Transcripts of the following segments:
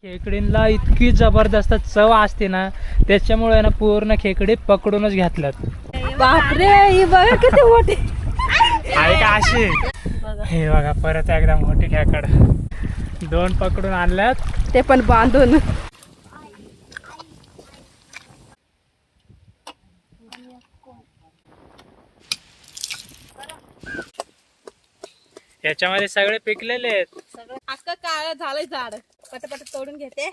खेकडींना इतकी जबरदस्त चव असते ना, त्याच्यामुळे ना पूर्ण खेकडी पकडूनच घेतल्यात. बापरे, ही बघा किती मोठी आहे का अशी. हे बघा परत एकदा मोठी खेकड 2 पकडून आणल्यात, ते पण बांधून. याच्यामध्ये सगळे पिकलेले आहेत. असं काळ झालंय झाड, पटापट तोडून घेते.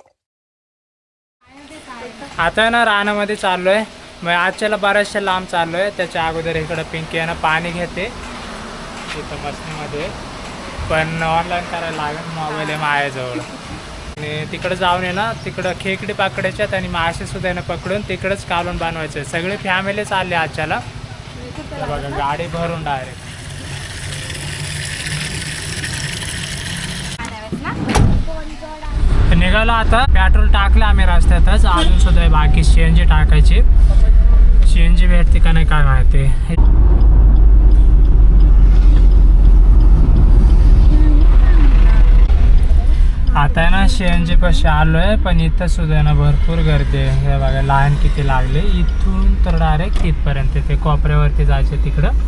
आता ना रानामध्ये चाललोय, मग आजच्याला बऱ्याचशा लांब चाललोय. त्याच्या अगोदर इकडं पिंकी आहे ना पाणी घेते इथं मशनीमध्ये, पण ऑनलाईन करायला लागेल, मोबाईल आहे माझ्याजवळ. आणि तिकडं जाऊन आहे ना, तिकडं खेकडी पकडायच्यात आणि मासे सुद्धा आहे ना पकडून तिकडंच कालवण बनवायचं. सगळी फॅमिली चालली आजच्याला. बघा गाडी भरून डायरेक्ट निघालो. आता पेट्रोल टाकलं आम्ही रस्त्यातच, अजून सुद्धा बाकी CNG टाकायची. CNG भेटते का नाही काय माहिती. आता आहे ना CNG पाशी आलोय, पण इथं सुद्धा ना भरपूर गर्दी आहे. हे बघा लाईन किती लागले. इथून तर डायरेक्ट इथपर्यंत ते कोपऱ्यावरती जायचं तिकडं.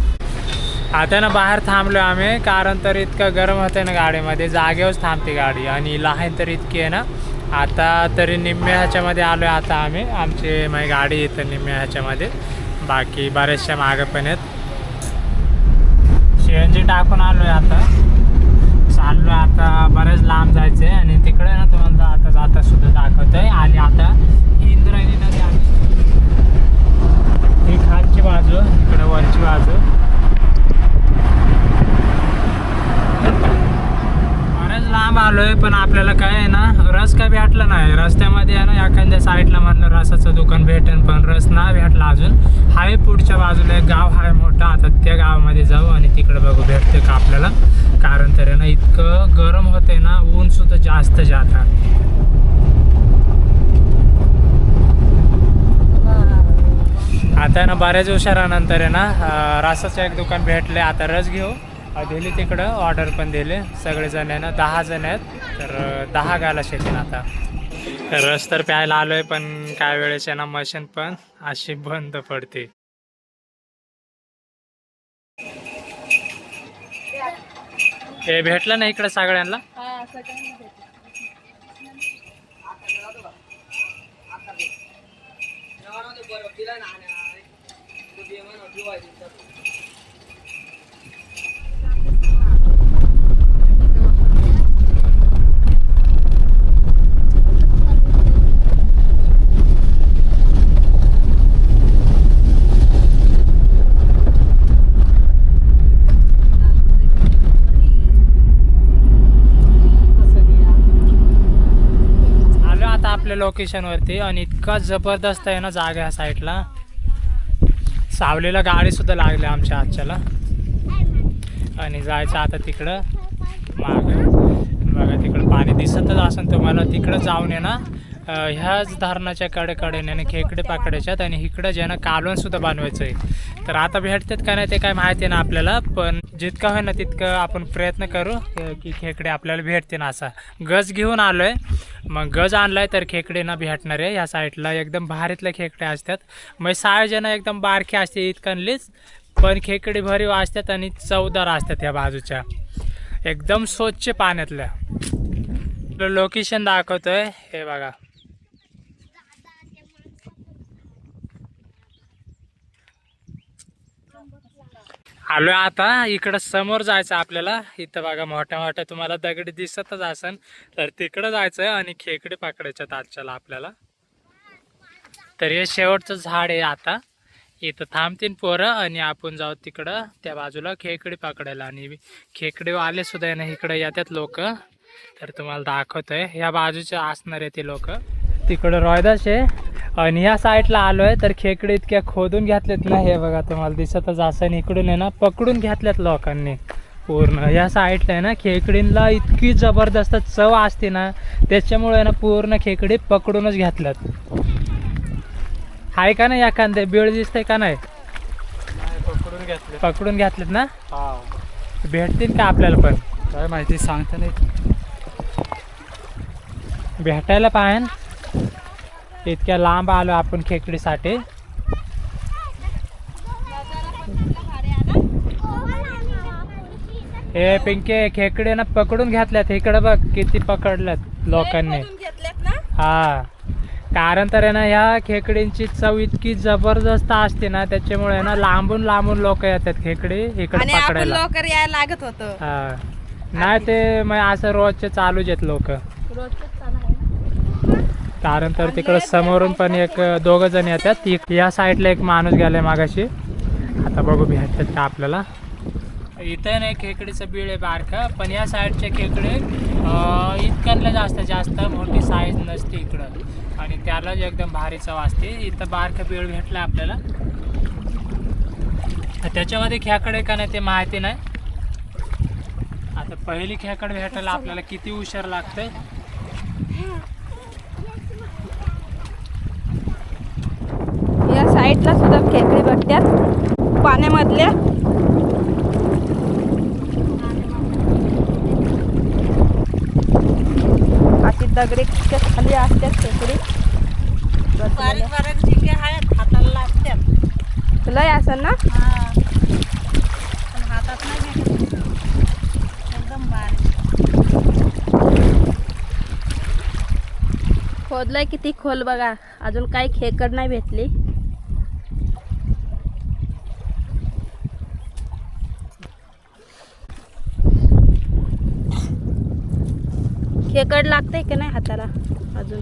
आता ना बाहेर थांबलो आम्ही, कारण तर इतकं गरम होतं ना गाडीमध्ये, जागेवरच थांबते गाडी. आणि लाईन तर इतकी आहे ना. आता तरी निम्म्या ह्याच्यामध्ये आलो आहे आता आम्ही. आमची माझी गाडी इथं निम्म्या ह्याच्यामध्ये, बाकी बऱ्याचशा मागं पण आहेत. CNG टाकून आलो आहे. आता चाललो आता बरेच लांब जायचं आहे. आणि तिकडे ना तुम्हाला आता जाता सुद्धा दाखवतं आहे. आणि आता इंद्रायणी नदी आली, ही खालची बाजू, इकडे वरची बाजू. बरेच लांब आलोय, पण आपल्याला काय आहे ना रस काय भेटला नाही. रस्त्यामध्ये आहे ना एखाद्या साईडला म्हणलं रसाचं दुकान भेटेल, पण रस नाही भेटला अजून. हाय पुढच्या बाजूला एक गाव आहे मोठं, आता त्या गावामध्ये जाऊ आणि तिकडे बघू भेटते का आपल्याला. कारण तर आहे ना इतकं गरम होतंय ना, ऊन सुद्धा जास्त जाता. आता ना बऱ्याच उशिरानंतर आहे ना रसाचं एक दुकान भेटले. आता रस घेऊ. दिली तिकडं, ऑर्डर पण दिले. सगळेजण आहे ना 10 जण आहेत, तर 10 गालाश येतील. आता रस तर प्यायला आलोय, पण काय वेळेस आहे ना मशीन पण अशी बंद पडते. हे भेटलं ना इकडं सगळ्यांना. आपल्या लोकेशन वरती, आणि इतका जबरदस्त आहे ना जागा ह्या साईडला. सावलीला गाडी सुद्धा लागली आमच्या आजच्याला. आणि जायचं आता तिकडं माग. बघा तिकडं पाणी दिसतच असेल तुम्हाला. तिकडं जाऊन आहे ना ह्याच धरणाच्या कडेकडेने खेकडे पकडायच्यात, आणि इकडं जे ना कालवण सुद्धा बनवायचं आहे. तर आता भेटतात का नाही ते काय माहिती ना आपल्याला, पण जितकं होय ना तितकं आपण प्रयत्न करू की खेकडे आपल्याला भेटते ना. असा गज घेऊन आलोय, मग गज आणलाय तर खेकडे ना भेटणार आहे. ह्या साईडला एकदम भारीतले खेकडे असतात. मग 6 जण एकदम बारखे असते इतकणलीच, पण खेकडे भरीव असतात आणि चवदार असतात. ह्या बाजूच्या एकदम स्वच्छ पाण्यातल्या. लोकेशन दाखवतोय, हे बघा. आलोय आता इकडं समोर जायचं आपल्याला. इथं बघा मोठ्या मोठ्या तुम्हाला दगडी दिसतच असन, तर तिकडं जायचं आणि खेकडे पकडायच्यात आजच्याला आपल्याला. तर हे शेवटचं झाड आहे. आता इथं थांबतीन पोरं आणि आपण जाऊ तिकडं त्या बाजूला खेकडे पकडायला. आणि खेकडे आले सुद्धा ना इकडं येतात लोक, तर तुम्हाला दाखवतोय. ह्या बाजूचे असणार आहे ते लोक. तिकडं रोयदास आहे, आणि ह्या साईडला आलोय तर खेकडे इतक्या खोदून घेतलेत ना. हे बघा तुम्हाला दिसतच असं. इकडून आहे ना पकडून घेतल्यात लोकांनी पूर्ण. या साईडला आहे ना खेकडींना इतकी जबरदस्त चव असते ना, त्याच्यामुळे ना पूर्ण खेकडी पकडूनच घेतल्यात. आहे का नाही एखादे बिळ दिसतंय का नाही. पकडून घेतलेत ना. भेटतील का आपल्याला पण काय माहिती सांगता नाही. भेटायला पाहिन. इतक्या लांब आलो आपण खेकडीसाठी. हे पिंके खेकडे ना पकडून घेतल्यात. इकडे बघ किती पकडल्यात लोकांनी. घेतल्यात ना. हा, कारण तर आहे ना ह्या खेकडींची चव इतकी जबरदस्त असते ना, त्याच्यामुळे ना लांबून लांबून लोक येतात खेकडे इकडे आणि आपण पकडायला. लवकर यायला लागत होतं. हा, नाही ते मग असं रोजचे चालूच आहेत लोक. कारण तर तिकडं समोरून पण एक दोघं जण येतात. या साईडला एक माणूस गेलाय मागाशी. आता बघू भेटतात का आपल्याला. इथं नाही खेकडीचं बीळ आहे बारखं, पण या साईडचे खेकडे इतक्यातलं जास्त मोठी साईज नसते इकडं, आणि त्यालाच एकदम भारी चव असते. इथं बारखं बीळ भेटलं आपल्याला. त्याच्यामध्ये खेकडे का नाही ते माहिती नाही. आता पहिली खेकड भेटायला आपल्याला किती उशीर लागतंय. या साईडला सुद्धा खेकडे भेटतात पाण्यामधल्या. अशी दगडीच्या खाली असतात खेकडे. बारीक बारीक झिंगे आहेत, हाताला लागतात. लय असं ना. पण हातात नाही भेटत, एकदम बारीक. खोदलंय किती खोल बघा, अजून काही खेकड नाही भेटली. खेकड लागतंय का नाही हाताला अजून.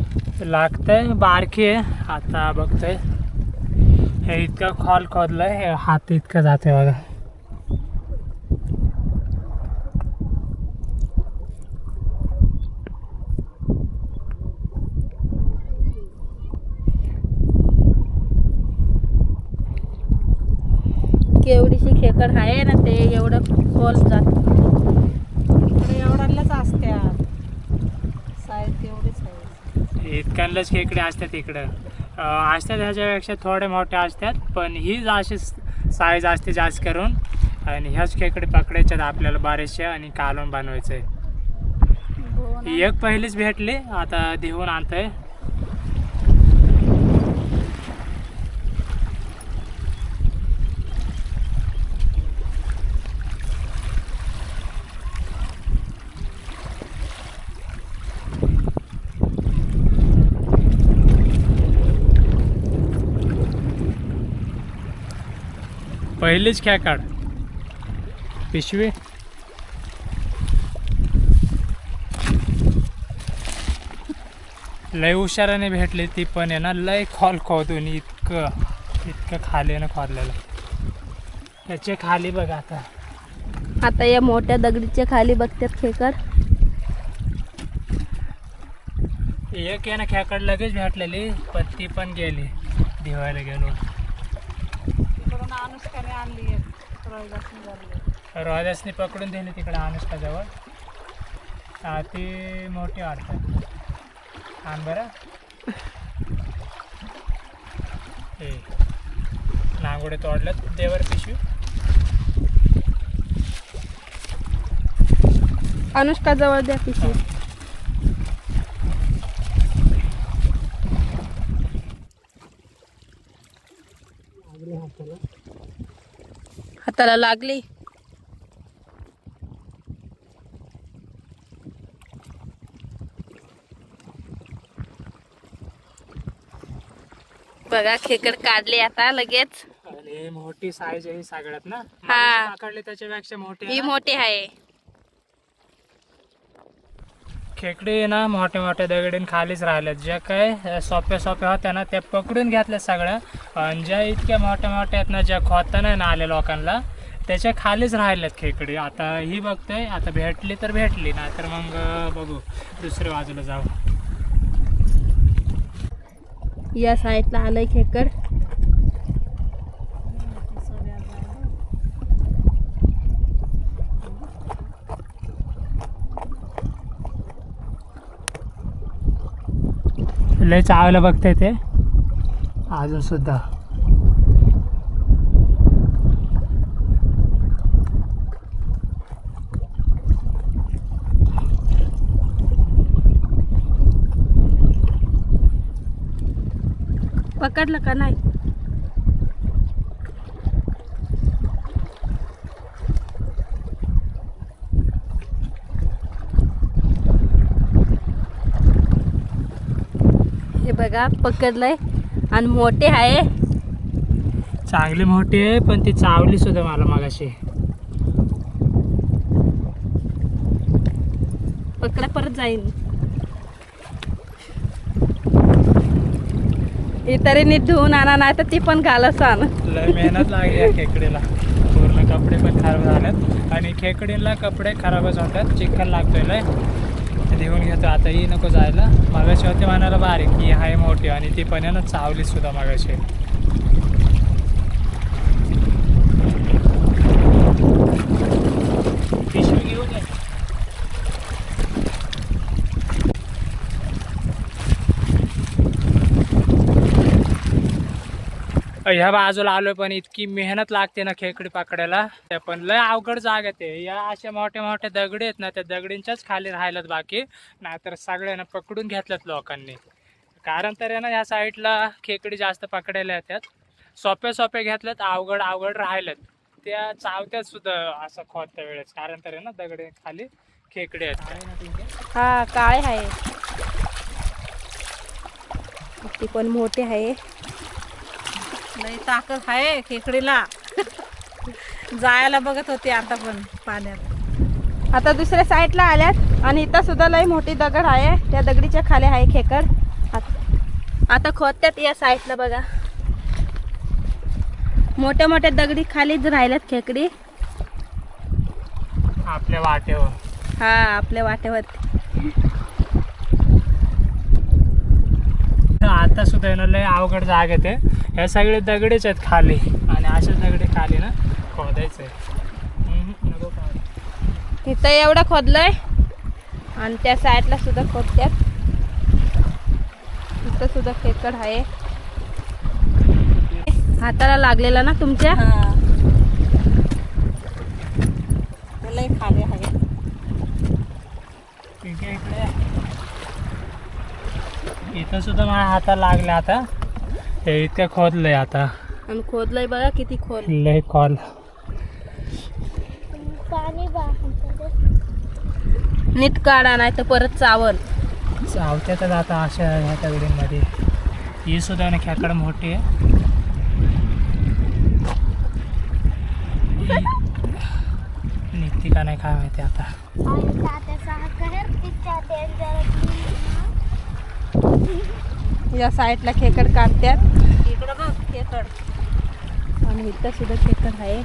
लागतंय, बारकी आहे. आता बघतोय हे इतकं खोल खोदलंय, हे हात इतकं जाते बघा. केवढीशी खेकड आहे ना, ते एवढं खोल जात. इकडे एवढ्यालाच असतात, साईज तेवढीच आहे. इतक्यांनाच खेकडे असतात इकडं. असतात ह्याच्यापेक्षा थोडे मोठे असतात, पण हीच अशी साईज असते जास्त करून. आणि ह्याच खेकडे पकडायच्यात आपल्याला बरेचसे, आणि कालवण बनवायचं आहे. एक पहिलीच भेटली, आता देऊन आणतोय. पहिलीच खेकड पिशवी. लय हुशाराने भेटली ती पण आहे ना, लय खोल खोदून इतकं खाली ना खोदलेलं. त्याचे खाली बघा. आता या मोठ्या दगडीच्या खाली बघतात खेकड. एक आहे ना खेकड लगेच भेटलेली, पण ती पण गेली. दिवायला गेलो. इकडून अनुष्काने आणली आहे, रोहिदासने धरली. रोहिदासने पकडून दिली तिकडे अनुष्काजवळ. ती मोठी वाटतात. आण बरं. हे नांगोडे तोडल्यात, देवर पिशवी. अनुष्का जवळ द्या पिशवी. हाताला लागली. बघा खेकड काढले आता लगेच. आणि मोठी साईज आहे ही सगळ्यात ना. हा. पकडले त्याच्यापेक्षा मोठी ही मोठी आहे. खेकडी ना मोठ्या मोठ्या दगडीन खालीच राहिल्यात. ज्या काय सोप्या होत्या ना त्या पकडून घेतल्या सगळ्या. आणि ज्या इतक्या मोठ्या आहेत ना, ज्या खोता नाही ना आल्या लोकांना, त्याच्या खालीच राहिल्यात खेकडी. आता ही बघतोय, आता भेटली तर भेटली, ना तर मग बघू दुसऱ्या बाजूला जाऊ. या साईडला आलंय खेकड. लय चावलं बघते ते अजून सुद्धा. पकडलं का नाही? हे बघा पकडलंय आणि मोठे आहे. चांगली मोठी आहे पण ती चावली सुद्धा मला मगाशी. पकडा परत जाईन. ही तरी नीट धुवून आणा नाही तर ती पण घालच आण. लय मेहनत लागली या खेकडीला. पूर्ण कपडे पण खराब झालेत आणि खेकडीला कपडे खराबच होतात. चिखल लागतोय लय. घेऊन घेतो आता. ही नको जायला. मगाशी होते म्हणाला बारीक ही आहे मोठी आणि ती पण आहे ना चावली सुद्धा मगाशी. पिशवी घेऊन ये. ह्या बाजूला आलोय पण इतकी मेहनत लागते ना खेकडी पकडायला. ते पण लय अवघड जागा ते. या अशा मोठ्या मोठ्या दगडी आहेत ना त्या दगडींच्याच खाली राहिल्यात बाकी. नाहीतर सगळ्यांना पकडून घेतल्यात लोकांनी. कारण तर आहे ना या साईडला खेकडी जास्त पकडायला येतात. सोपे घेतल्यात अवघड राहिल्यात. त्या चावत्यात सुद्धा असं खोदत्या वेळेस. कारण तर आहे ना दगडी खाली खेकडे आहेत. हा काळे आहे. ती पण मोठे आहे. लई ताकद आहे खेकडीला. जायला बघत होती आता पण पाण्यात. आता दुसऱ्या साईडला आल्यात आणि इथं सुद्धा लई मोठी दगड आहे. त्या दगडीच्या खाली आहे खेकड. आता खोदत्यात या साईडला बघा. मोठ्या मोठ्या दगडी खालीच राहिल्यात खेकडी. आपल्या वाटेवर. हा आपल्या वाटेवरती. आता सुद्धा आहे ना लय अवघड जागा ते. ह्या सगळे दगडीच आहेत खाली आणि अशा दगडी खाली ना खोदायचं आहे. इथं एवढं खोदलंय आणि त्या साईडला सुद्धा खोदत्यात. इथं सुद्धा खेकड आहे. हाताला लागलेला ना तुमच्या. लई खाली आहे. इथं सुद्धा माझ्या हाताला लागले. आता हे इतकं खोदलंय आता. आणि खोदलंय बघा किती खोल. लय खोल. नीट काढा नाही तर परत चावल. चावत्यातच आता अशा ह्या दगडींमध्ये. ही सुद्धा ना खेकड मोठी आहे. निघती का नाही काय माहिती आता. या साईडला खेकड काढत्यात. इकडं बघ खेकड. आणि इथं सुद्धा खेकड आहे.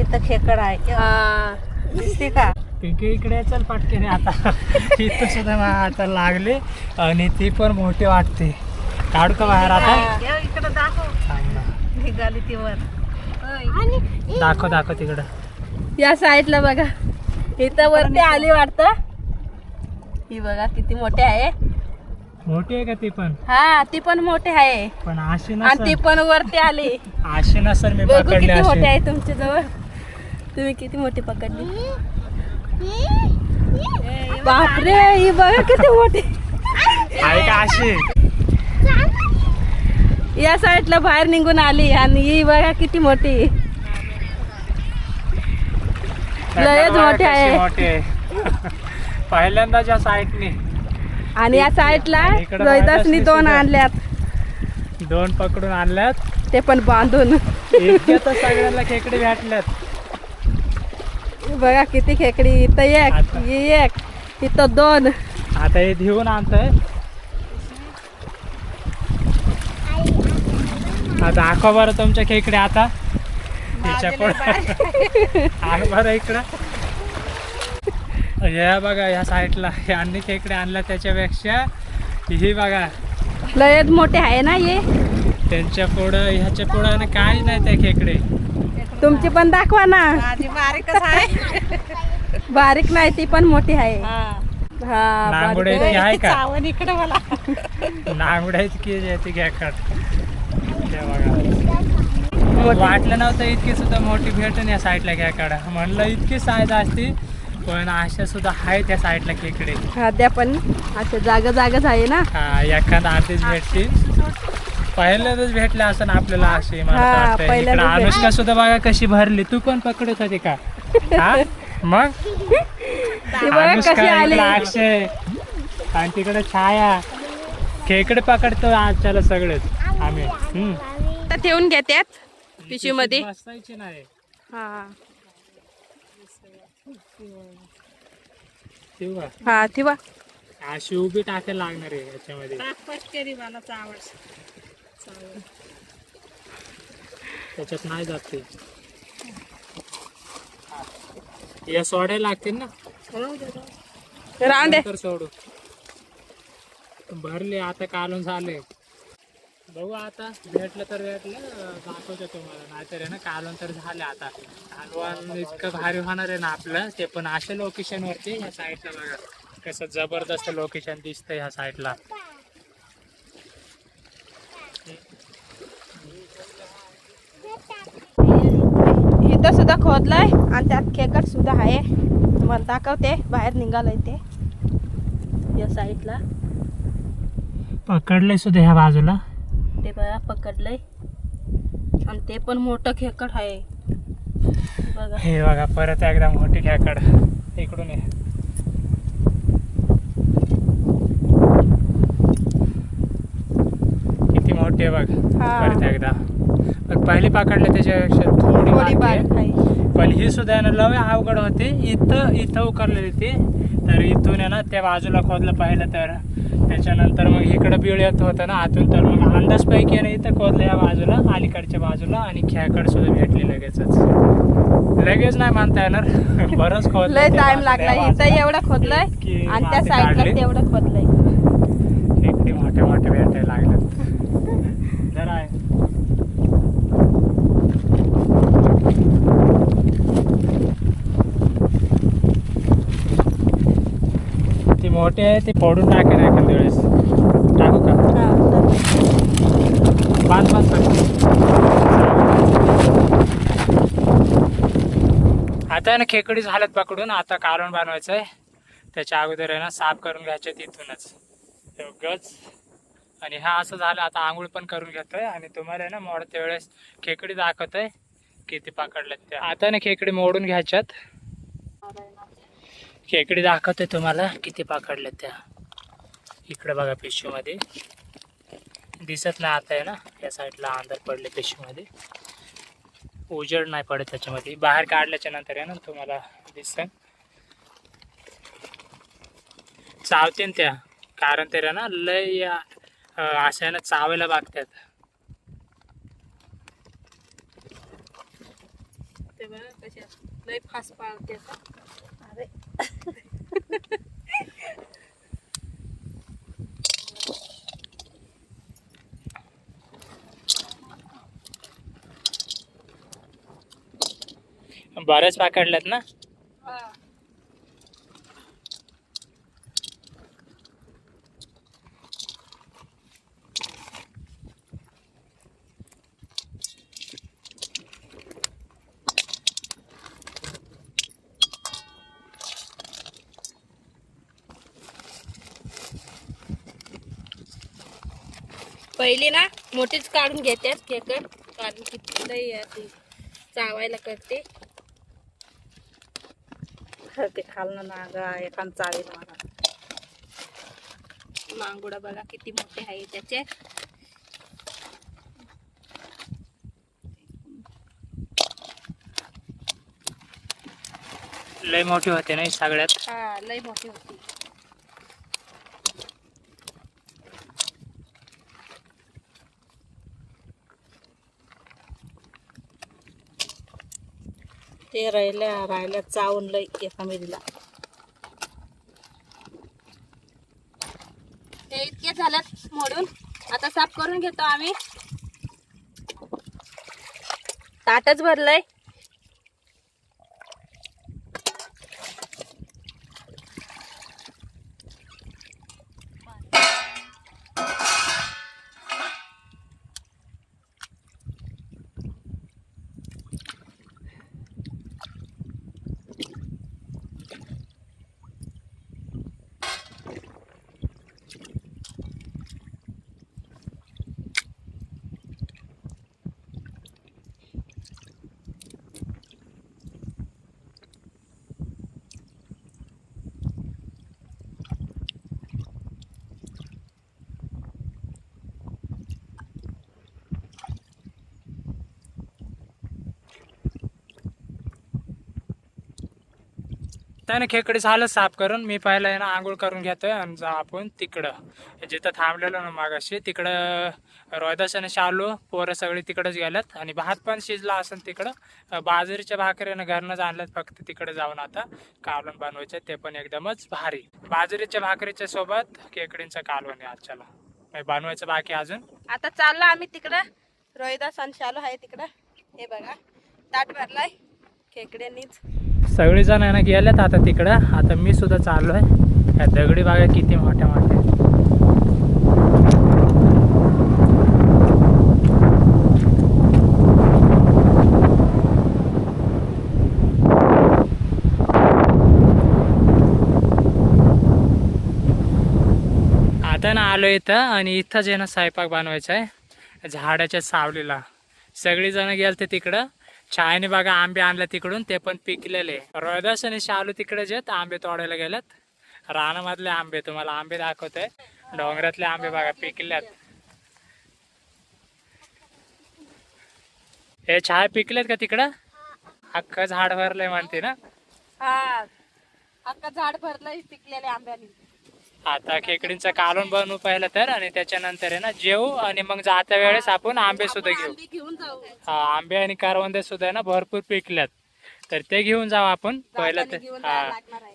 इथं खेकड आहे. हा दिसते का? पिंकी इकडे चल पटकेने आता. इथं सुद्धा मला आता लागले आणि ती पण मोठी वाटते. काढू का बाहेर आता. इकडं दाखव. चांगलं निघाली ती वर. दाखव तिकडं. या साईडला बघा. इथं वरती आली वाटतं. ही बघा किती मोठी आहे. मोठी आहे का ती पण. हा ती पण मोठी आहे. पण अशी आणि ती पण वरती आली. अशी नसेल मी बघू पकडली किती मोठी अशी. आहे तुमच्या जवळ. तुम्ही किती मोठी पकडली. बापरे ही बघा किती मोठी आहे का अशी. या साईडला बाहेर निघून आली आणि ही बघा किती मोठी. लयच मोठी आहे. मोठी आहे. पहिल्यांदाच या साईडनी. आणि या साईडला इकडं रोहिदासनी दोन सुद्धा. आणल्यात. 2 पकडून आणल्यात. ते पण बांधून. इतक्या तर सगळ्यांना खेकडे भेटल्यात. बघा किती खेकडी. इथं एक आता. ही एक इथं 2. आता हे घेऊन आणतोय. दाखवा बरं तुमच्या खेकडे आता. तिच्या पुढे बरं इकडं. या बघा या साईडला यांनी खेकडे आणल्या त्याच्यापेक्षा ही बघा लयच मोठे आहे ना हे. त्यांच्या पुढं ह्याच्या पुढं ना काय नाही त्या खेकडे. तुमची पण दाखवा ना. माझी बारीकच आहे. बारीक नाही ती पण मोठी आहे. हा नांगुड्याची बारीक आहे का. चावण इकडे मला. नांगुड्याची की याची खेकड. ते बघा मोठी. वाटलं नव्हतं इतकी सुद्धा मोठी भेटून या साईडला खेकडा. म्हणलं इतकी साईज असती पण अशा सुद्धा आहे त्या साईडला खेकडे. हा त्या पण अशा जागा आहे ना. हा एखादा अर्धीच भेटतील. पहिल्यांदाच भेटले असं आपल्याला असे मला हा, तर वाटतंय. इकडं पहिल्यांदाच अनुष्का सुद्धा बघा कशी भरली. तू पण पकडत होती का? हा मग ती बघा अनुष्का, कशी आली. इकडं अक्षय आणि तिकडे छाया खेकडे पकडतो आजच्याला सगळेच आम्ही. आता ठेवून घेतात पिशवीमध्ये. बसायचे नाही हा तेव्हा हा ठेवा. अशी उभी टाकायला लागणार आहे याच्यामध्ये. पटकरी मला चावड त्याच्यात नाही जात ते. या सोडायला लागतील ना राहून दे. नंतर सोडू. भरले आता कालून झाले. बघू आता भेटलं तर भेटलं दाखवतो तुम्हाला. नाहीतर आहे ना कालून तर झाले. आता कालवण इतकं भारी होणार आहे ना आपलं. ते पण अशा लोकेशन वरती ह्या साईडला बघा कसं जबरदस्त लोकेशन दिसतंय ह्या साईडला. इथं सुद्धा खोदलंय आणि त्यात खेकड सुद्धा आहे. तुम्हाला दाखवते. बाहेर निघालंय ते या साईडला. पकडलंय सुद्धा ह्या बाजूला. ते बघा पकडलंय आणि ते पण मोठं खेकड आहे बघा. हे बघा परत एकदा मोठी खेकड इकडून आहे. किती मोठी आहे बघ. हा. परत एकदा पण पहिली पकडले त्याच्यापेक्षा थोडी थोडी बारकी बारीक आहे. आहे. पण ही सुद्धा आहे ना लय अवघड होते. इथं उकरलेली ती. तर इथून आहे ना त्या बाजूला खोदलं पाहिलं तर त्याच्यानंतर मग इकडं बिळ येत होतं ना आतून. तर मग अंदाजपैकी आहे ना इथं खोदलं या बाजूला अलीकडच्या बाजूला आणि खेकड सुद्धा भेटली लगेचच. लगेच नाही म्हणता येणार बरंच खोदलं. लय त्या टाइम बाजूला, लागला. या इथं बाजूला. एवढं खोदलंय इतकी आणि त्या माती साईडला काढली. तेवढं खोदलंय. खेकडे मोठे मोठे भेटायला लागलेत. जरा आहे ती मोठी आहे ती फोडून टाकेन एखाद्या वेळेस. टाकू का? हा, बांध बांध कर. आता आहे ना खेकडी झाल्यात पकडून. आता कालवण बनवायचं आहे. त्याच्या अगोदर आहे ना साफ करून घ्यायचे तिथूनच गच. आणि हा असं झालं. आता आंघोळ पण करून घेतोय आणि तुम्हाला आहे ना मोडत्या वेळेस खेकडी दाखवतोय किती पकडल्यात त्या. आता ना खेकडी मोडून घ्यायच्यात. खेकडी दाखवतोय तुम्हाला किती पकडल्यात त्या. इकडे बघा पिशवीमध्ये दिसत नाही. आता आहे ना या साईडला अंधार पडले पिशवीमध्ये. उजेड नाही पडत त्याच्यामध्ये. बाहेर काढल्याच्या नंतर आहे ना तुम्हाला दिसत. चावतील त्या कारण ते ना लय अशा ना चावायला बघतात. ते बघा कशा लय फास्ट पाळते. अरे बरेच पकडल्यात ना. पहिली ना मोठीच काढून घेतात खेकड. कारण की लय अशी चावायला करते. ते खालनं नागा एखाद चाळीला मला. मांगुडा बघा किती मोठे आहे त्याचे. लय मोठी होते ना सगळ्यात. हा लय मोठी होती. ते राहिल्या चावून लय एका मिरीला. ते इतके झाल्यात मोडून. आता साफ करून घेतो आम्ही. ताटच भरलंय. आता ना खेकडे झालं साफ करून मी पहिला आहे ना आंघोळ करून घेतोय आणि जा आपण तिकडं जिथं थांबलेलो ना मागाशी तिकडं रोहिदास आणि शालू पोरं सगळी तिकडंच गेल्यात आणि भात पण शिजला असेल तिकडं बाजरीच्या भाकरीनं घरनंच आणल्यात फक्त तिकडे जाऊन आता कालवण बनवायचं ते पण एकदमच भारी बाजरीच्या भाकरीच्या सोबत खेकडींचं कालवण आहे आजच्याला बनवायचं बाकी अजून आता चाललो आम्ही तिकडं. रोहिदास आणि शालू आहे तिकडं. हे बघा ताट भरलाय खेकड्यांनीच. सगळेजण आहे ना गेलेत आता तिकडं. आता मी सुद्धा चाललोय. या दगडी बागा किती मोठ्या मोठ्या. आता ना आलो इथं आणि इथंच आहे ना स्वयंपाक बनवायचा आहे झाडाच्या सावलीला. सगळीजण गेलते तिकडं. छायने बघा आंबे आणले तिकडून ते पण पिकलेले. रोहिदास आणि शालू तिकडेच आहेत आंबे तोडायला गेल्यात. रानामधले आंबे तुम्हाला आंबे दाखवतोय. डोंगरातले आंबे बघा पिकल्यात. हे छाय पिकलेत का तिकडं? अख्खं झाड भरलंय म्हणते ना. हा अख्खा झाड भरलंय पिकलेल्या आंब्यानी. आता खेकडींचं कालवण बनवू पहिलं तर आणि त्याच्यानंतर आहे ना जेवू आणि मग जात्या वेळेस आपण आंबे सुद्धा घेऊ. घेऊन जाऊ. हा आंबे आणि करवंदे सुद्धा आहे ना भरपूर पिकल्यात तर ते घेऊन जाऊ आपण. पहिलं तर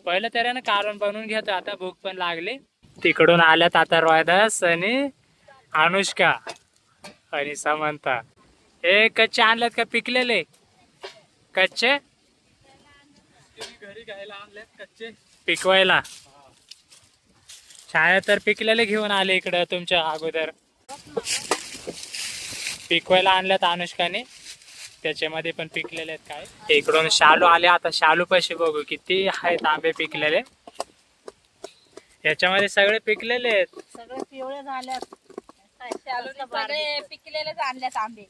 पहिलं तर आहे ना कालवण बनवून घेतो. आता भूक पण लागली. तिकडून आल्यात आता रोहिदास आणि अनुष्का आणि समंता. हे कच्चे आणल्यात का पिकलेले? कच्चे घरी घ्यायला आणल्यात कच्चे पिकवायला. छाया तर पिकलेले घेऊन आले इकडं तुमच्या अगोदर. पिकवायला आणल्यात अनुष्काने. त्याच्यामध्ये पण पिकलेले आहेत काय. इकडून शालू आले. आता शालू पैसे बघू किती आहेत आंबे पिकलेले. याच्यामध्ये सगळे पिकलेले आहेत. सगळे पिवळे झाल्यात. सगळे पिकलेलेच आणल्यात आंबे.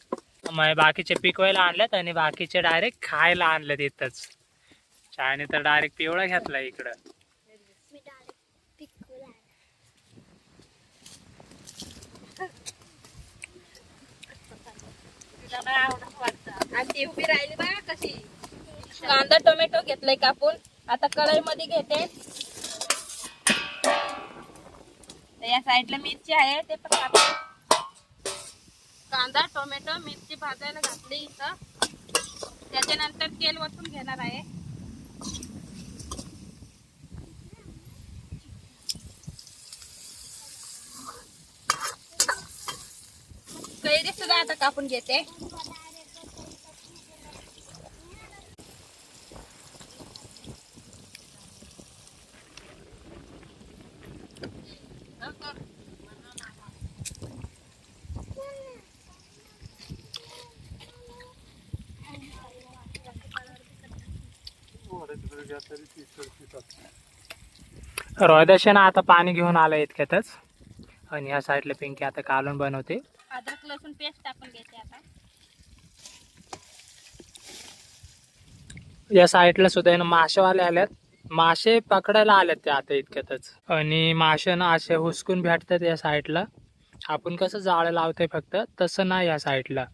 मग बाकीचे पिकवायला आणल्यात आणि बाकीचे डायरेक्ट खायला आणल्यात इथंच. छायाने तर डायरेक्ट पिवळा घेतला इकडं. आणि ती उभी राहिली बघा कशी. कांदा टोमॅटो घेतलाय कापून. आता कढई मध्ये घेते. या साईडला मिरची आहे ते पण कापून. कांदा टोमॅटो मिरची भाजायला घातली इथं. त्याच्यानंतर तेल वतून घेणार आहे. कैरी सुद्धा आता कापून घेते. रोहिदास ना आता पाणी घेऊन आलं इतक्यातच आणि ह्या साईडला पिंकी आता कालवण बनवते. अद्रक लसूण पेस्ट टाकून घेते आता. या साईडला सुद्धा ना मासेवाले आल्यात. मासे पकडायला आल्यात ते आता इतक्यातच. आणि मासे ना असे हुसकून भेटतात या साईडला. आपण कसं जाळं लावतोय फक्त तसं नाही. या साईडला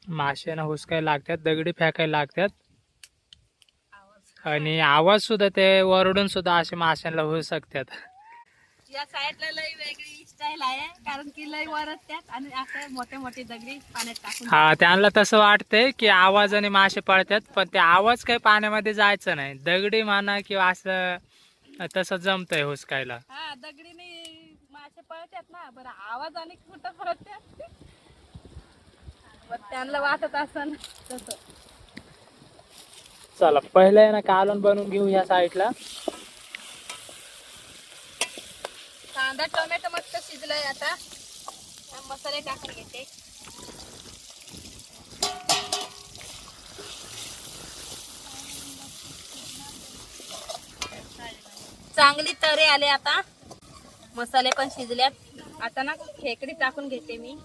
मासे ना हुसकायला लागतात दगडी फेकायला लागतात. आणि आवाज सुद्धा ते वरडून सुद्धा असे माशांना होऊ शकतात. या साईडला लई वेगळी स्टाईल आहे कारण की लई वरडतात आणि असं मोठे मोठे दगडी पाण्यात टाकून. हा त्यांना तसं वाटतंय की आवाजाने मासे पळतात पण ते आवाज काही पाण्यामध्ये जायचं नाही. दगडी म्हणा किंवा असं तसं जमतंय हुसकायला. हा दगडीने मासे पळतात ना. बरं आवाजाने कुठं पळतात त्यांना वाटत असं तसं. चला पहिलं आहे ना कालवण बनवून घेऊ या साईडला. कांदा टोमॅटो मस्त शिजलाय. आता मसाले टाकून घेते. चांगली तरे आले. आता मसाले पण शिजल्यात. आता ना खेकडी टाकून घेते मी.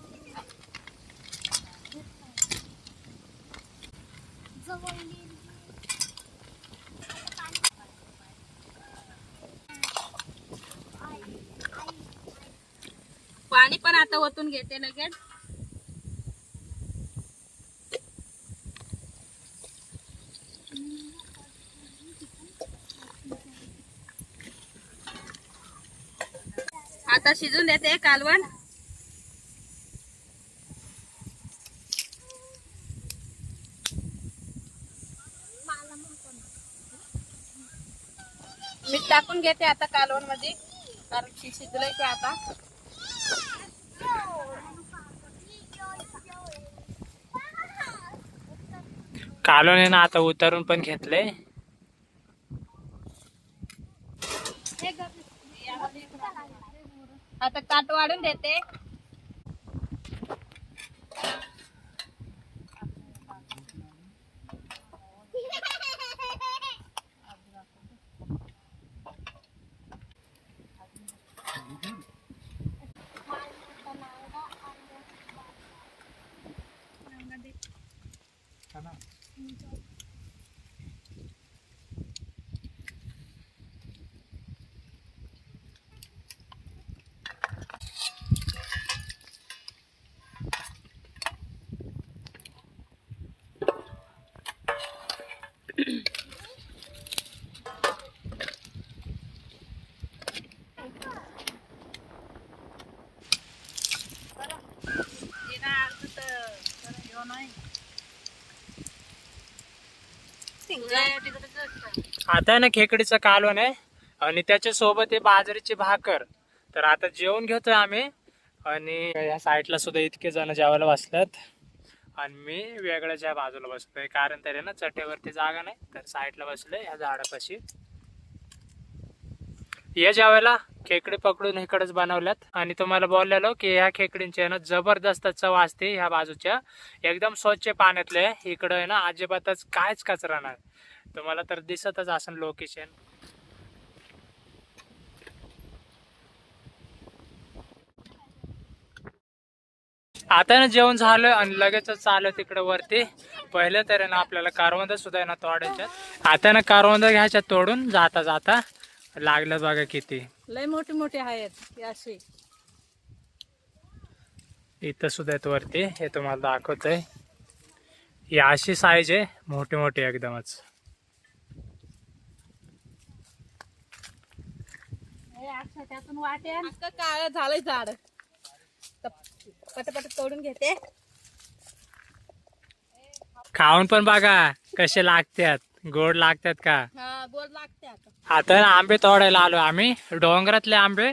पाणी पण आता ओतून घेते लगेच. आता शिजून देते कालवण. मीठ टाकून घेते आता कालवण मध्ये, कारण ती शिजलंय ते आता. कालवण आहे ना आता उतरून पण घेतलंय. आता ताट वाढून देते. आता आहे ना खेकडीचं कालवण आहे आणि त्याच्या सोबत आहे बाजरीची भाकर. तर आता जेवण घेतोय आम्ही आणि या साईडला सुद्धा इतके जण जेवायला बसल्यात आणि मी वेगळ्याच्या बाजूला बसलोय, कारण तरी ना चटेवरती जागा नाही, तर साईडला बसलोय ह्या झाडापाशी. या जेवायला खेकडी पकडून इकडेच बनवल्यात आणि तुम्हाला बोललेलो की ह्या खेकडींची आहे ना जबरदस्त चव असते. ह्या बाजूच्या एकदम स्वच्छ पाण्यातले, इकडं आहे ना अजिबातच कायच कचरा नाही. तुम्हाला तर दिसतच असेल लोकेशन. आता ना जेवण झालं आणि लगेच चालू तिकडे वरती. पहिलं तर आहे ना आपल्याला कारवंद सुद्धा आहे ना तोडायच्यात. आता ना कारवंद घ्यायच्या तोडून, जाता जाता लागलं बघा किती. लय मोठे मोठे आहेत हे असे. इथं सुद्धा आहेत वरती, हे तुम्हाला दाखवतोय. ही अशी साईज आहे, मोठी मोठी एकदमच. त्यातून वाट्या काळ झालंय झाड. पटापट तोडून घेते. खाऊन पण बघा कसे लागतात, गोड लागतात का. हा गोड लागते. आता ना आंबे तोडायला आलो आम्ही, डोंगरातले आंबे.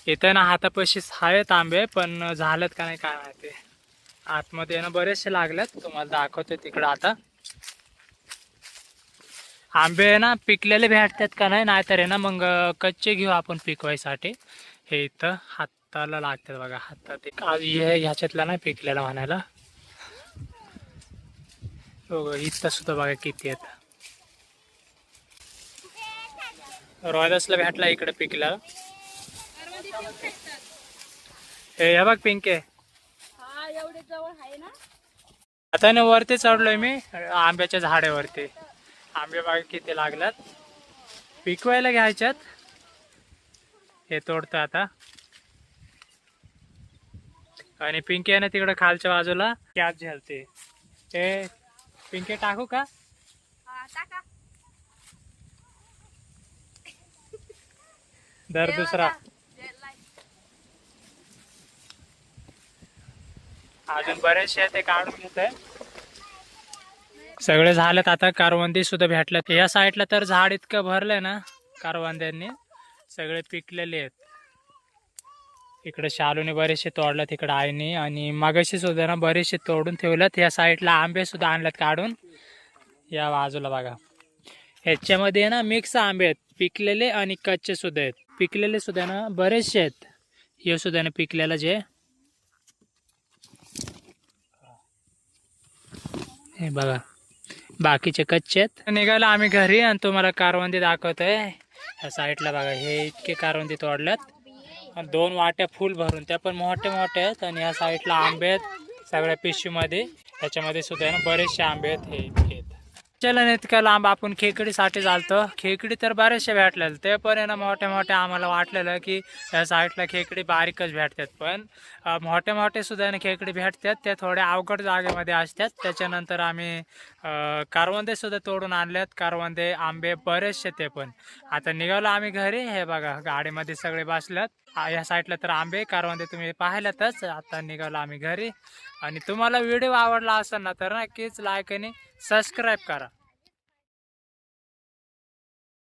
इथं ना हातापाशीच आहेत आंबे, पण झालेत का नाही काय माहिती. आतमध्ये ना बरेचसे लागलेत, तुम्हाला दाखवते तिकडं. आता आंबे ना पिकलेले भेटतात का नाही, नाहीतर आहे ना मग कच्चे घेऊ आपण पिकवायसाठी. हे इथं हाताला लागतात बघा, हातात ह्याच्यातला नाही पिकलेला म्हणायला. हो इथं सुद्धा बघा किती आहेत. रोहिदासला भेटला इकडे पिकला. हे बघ पिंके. हा एवढे जवळ आहे ना. आता ना वरती चढलोय मी आंब्याच्या झाडावरती. आंबे बघा किती लागल्यात, पिकवायला घ्यायच्यात. हे तोडतं आता. आणि पिंके आहे ना तिकडे खालच्या बाजूला कॅच झेलते. हे पिंके टाकू का. टाका. दर दुसरा. अजून बरेचसे ते काढून घेत आहे. सगळे झालेत आता. कारवंदी सुद्धा भेटल्यात या साईडला. तर झाड इतकं भरलंय ना कारवंद्यांनी, सगळे पिकलेले आहेत. इकडे शालूने बरेचसे तोडल्यात, तिकडे आईने. आणि मागाशी सुद्धा ना बरेचसे तोडून ठेवल्यात. या साईडला आंबे सुद्धा आणल्यात काढून. या बाजूला बघा, ह्याच्यामध्ये ना मिक्स आंबे आहेत, पिकलेले आणि कच्चे सुद्धा आहेत. पिकलेले सुद्धा ना बरेचसे आहेत. हे सुद्धा ना पिकलेलं जे हे बघा, बाकीचे कच्चे आहेत. निघायला आम्ही घरी आणि तुम्हाला कारवंदी दाखवतोय. ह्या साईडला बघा, हे इतके कारवंदी तोडल्यात. 2 वाट्या फुल भरून, त्या पण मोठे मोठे आहेत. आणि ह्या साईडला आंबे आहेत सगळ्या पिशवीमध्ये. ह्याच्यामध्ये सुद्धा ना बरेचसे आंबे आहेत. हे इतके आहेत. चला इतक्या लांब आपण खेकडीसाठी चालतो. खेकडी तर बरेचसे भेटलेले, ते पण आहे ना मोठे मोठे. आम्हाला वाटलेलं की या साईडला खेकडी बारीकच भेटतात, पण मोठे मोठे सुद्धा ना खेकडी भेटतात. त्या थोड्या अवघड जागेमध्ये असतात. त्याच्यानंतर आम्ही कारवंदे सुद्धा तोडून आणल्यात. कारवंदे आंबे बरेचसे ते पण. आता निघालो आम्ही घरी. हे बघा गाडीमध्ये सगळे बसल्यात. या साईडला तर आंबे कारवंदे तुम्ही पाहिल्यातच. आता निघालो आम्ही घरी. आणि तुम्हाला व्हिडिओ आवडला असेल ना तर नक्कीच लाईक आणि सबस्क्राईब करा.